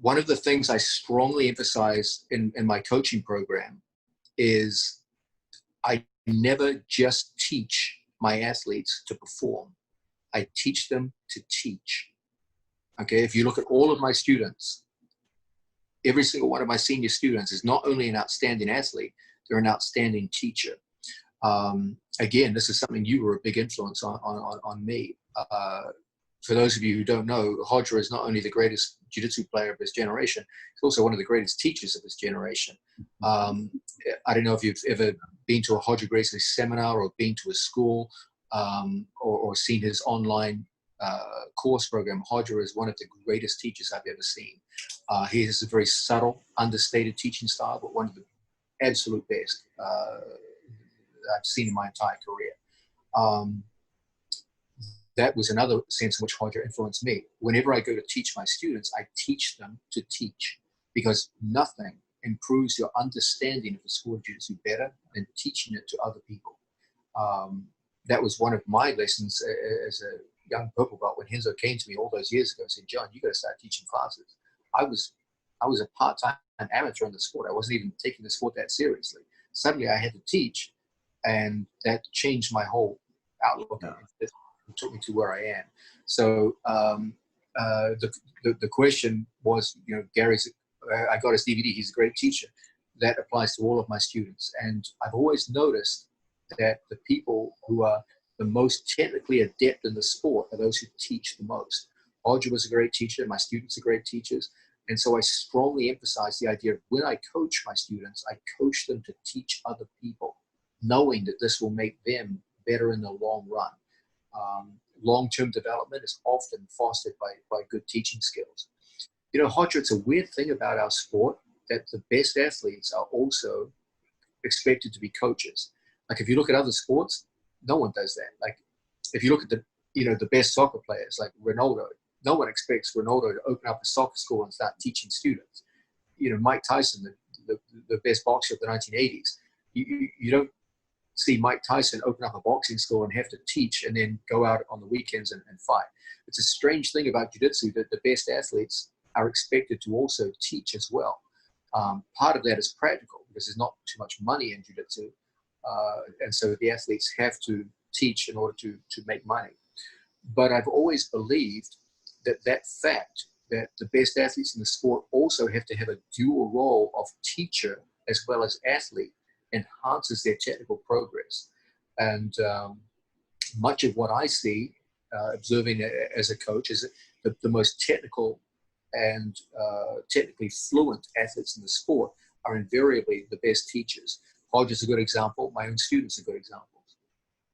one of the things I strongly emphasize in my coaching program is I never just teach my athletes to perform. I teach them to teach. Okay, if you look at all of my students, every single one of my senior students is not only an outstanding athlete, they're an outstanding teacher. Again, this is something you were a big influence on me. For those of you who don't know, Hodger is not only the greatest jiu-jitsu player of his generation, he's also one of the greatest teachers of his generation. I don't know if you've ever been to a Hodger Gracie seminar or been to a school or seen his online course program. Hodger is one of the greatest teachers I've ever seen. He has a very subtle, understated teaching style, but one of the absolute best I've seen in my entire career. That was another sense in which Hodger influenced me. Whenever I go to teach my students, I teach them to teach, because nothing improves your understanding of the sport of jiu-jitsu better than teaching it to other people. That was one of my lessons as a young purple belt when Henzo came to me all those years ago and said, "John, you got to start teaching classes." I was a part-time amateur in the sport. I wasn't even taking the sport that seriously. Suddenly I had to teach, and that changed my whole outlook. Yeah. It took me to where I am. So the question was, you know, I got his DVD. He's a great teacher. That applies to all of my students. And I've always noticed that the people who are the most technically adept in the sport are those who teach the most. Hodger was a great teacher. My students are great teachers. And so I strongly emphasize the idea of when I coach my students, I coach them to teach other people, knowing that this will make them better in the long run. Long-term development is often fostered by good teaching skills. You know, Hodger, it's a weird thing about our sport that the best athletes are also expected to be coaches. Like if you look at other sports, no one does that. Like if you look at the best soccer players like Ronaldo, no one expects Ronaldo to open up a soccer school and start teaching students. You know, Mike Tyson, the best boxer of the 1980s, you don't see Mike Tyson open up a boxing school and have to teach and then go out on the weekends and fight. It's a strange thing about jiu-jitsu that the best athletes are expected to also teach as well. Part of that is practical because there's not too much money in jiu-jitsu. And so the athletes have to teach in order to make money. But I've always believed that fact that the best athletes in the sport also have to have a dual role of teacher as well as athlete enhances their technical progress. And much of what I see observing as a coach is that the most technical and technically fluent athletes in the sport are invariably the best teachers. Hodger's a good example. My own students are a good example.